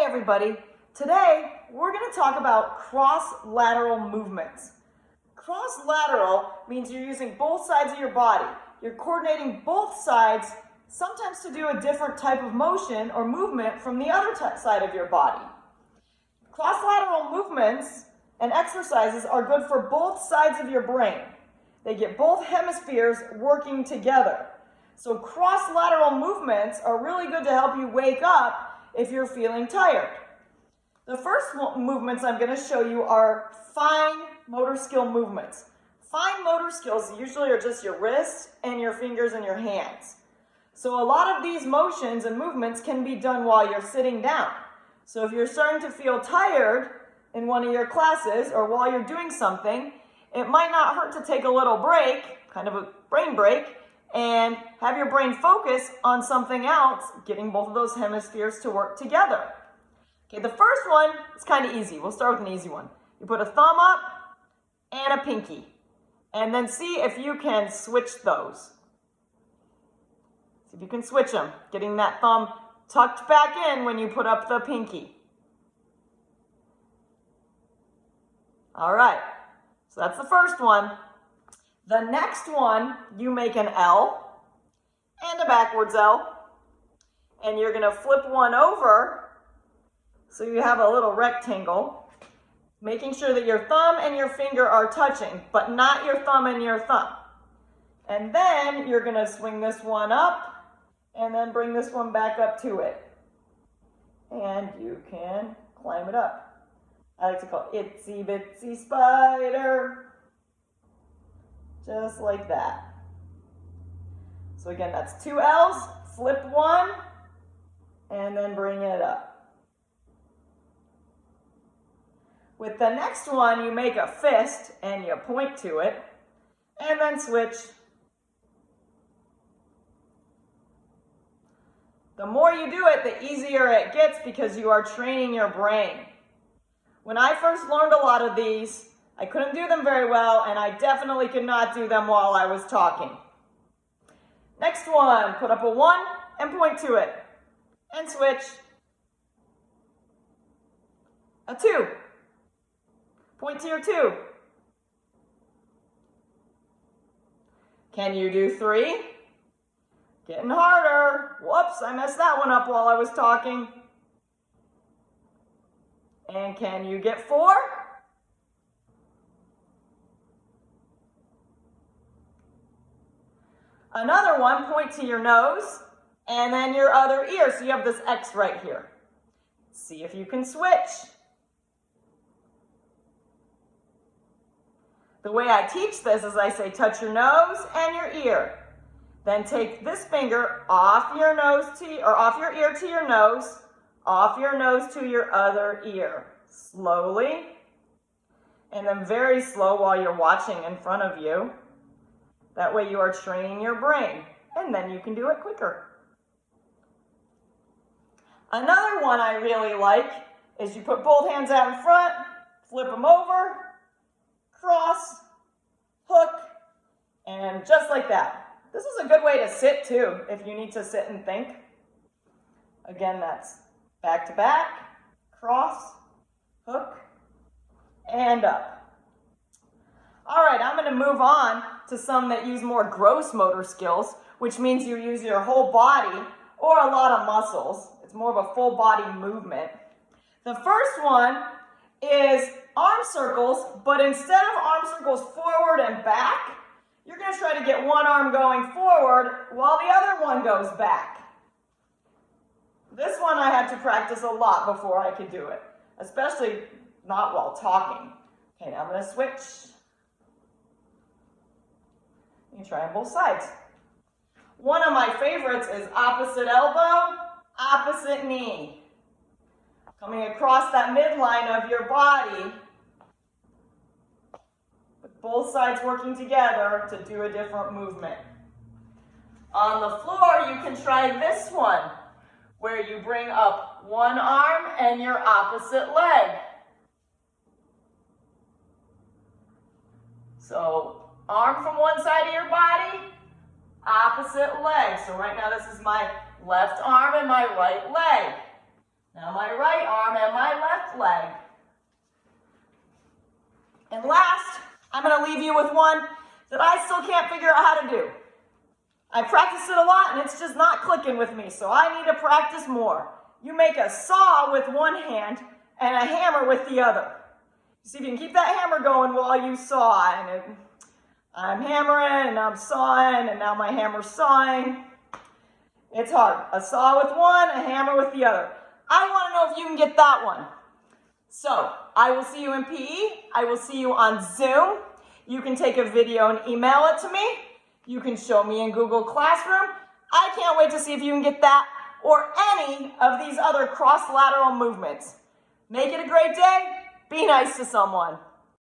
everybody. Today we're going to talk about cross-lateral movements. Cross-lateral means you're using both sides of your body. You're coordinating both sides, sometimes to do a different type of motion or movement from the other side of your body. Cross-lateral movements and exercises are good for both sides of your brain. They get both hemispheres working together. So cross-lateral movements are really good to help you wake up if you're feeling tired. The first movements I'm going to show you are fine motor skill movements. Fine motor skills usually are just your wrists and your fingers and your hands. So a lot of these motions and movements can be done while you're sitting down. So if you're starting to feel tired in one of your classes or while you're doing something, it might not hurt to take a little break, kind of a brain break, and have your brain focus on something else, getting both of those hemispheres to work together. Okay, the first one is kind of easy. We'll start with an easy one. You put a thumb up and a pinky, and then see if you can switch those. See if you can switch them, getting that thumb tucked back in when you put up the pinky. All right, so that's the first one. The next one, you make an L and a backwards L, and you're going to flip one over so you have a little rectangle, making sure that your thumb and your finger are touching, but not your thumb and your thumb. And then you're going to swing this one up and then bring this one back up to it. And you can climb it up. I like to call it itsy bitsy spider. Just like that. So again, that's two L's, flip one, and then bring it up. With the next one, you make a fist and you point to it, and then switch. The more you do it, the easier it gets because you are training your brain. When I first learned a lot of these, I couldn't do them very well, and I definitely could not do them while I was talking. Next one, put up a 1 and point to it, and switch. A 2, point to your 2. Can you do 3? Getting harder. Whoops, I messed that one up while I was talking. And can you get 4? Another one, point to your nose and then your other ear. So you have this X right here. See if you can switch. The way I teach this is I say touch your nose and your ear. Then take this finger off your nose to, or off your ear to your nose, off your nose to your other ear. Slowly. And then very slow while you're watching in front of you. That way you are training your brain, and then you can do it quicker. Another one I really like is you put both hands out in front, flip them over, cross, hook, and just like that. This is a good way to sit too, if you need to sit and think. Again, that's back to back, cross, hook, and up. All right, I'm going to move on to some that use more gross motor skills, which means you use your whole body or a lot of muscles. It's more of a full body movement. The first one is arm circles, but instead of arm circles forward and back, you're going to try to get one arm going forward while the other one goes back. This one I had to practice a lot before I could do it, especially not while talking. Okay, now I'm going to switch. You can try on both sides. One of my favorites is opposite elbow, opposite knee. Coming across that midline of your body, with both sides working together to do a different movement. On the floor, you can try this one, where you bring up one arm and your opposite leg. So, arm from one side of your body, opposite leg. So right now this is my left arm and my right leg. Now my right arm left leg. And last, I'm going to leave you with one that I still can't figure out how to do. I practice it a lot and it's just not clicking with me, so I need to practice more. You make a saw with one hand and a hammer with the other. See if you can keep that hammer going while you saw. And I'm hammering and I'm sawing and now my hammer's sawing. It's hard. A saw with one, a hammer with the other. I want to know if you can get that one. So, I will see you in PE. I will see you on Zoom. You can take a video and email it to me. You can show me in Google Classroom. I can't wait to see if you can get that or any of these other cross-lateral movements. Make it a great day. Be nice to someone.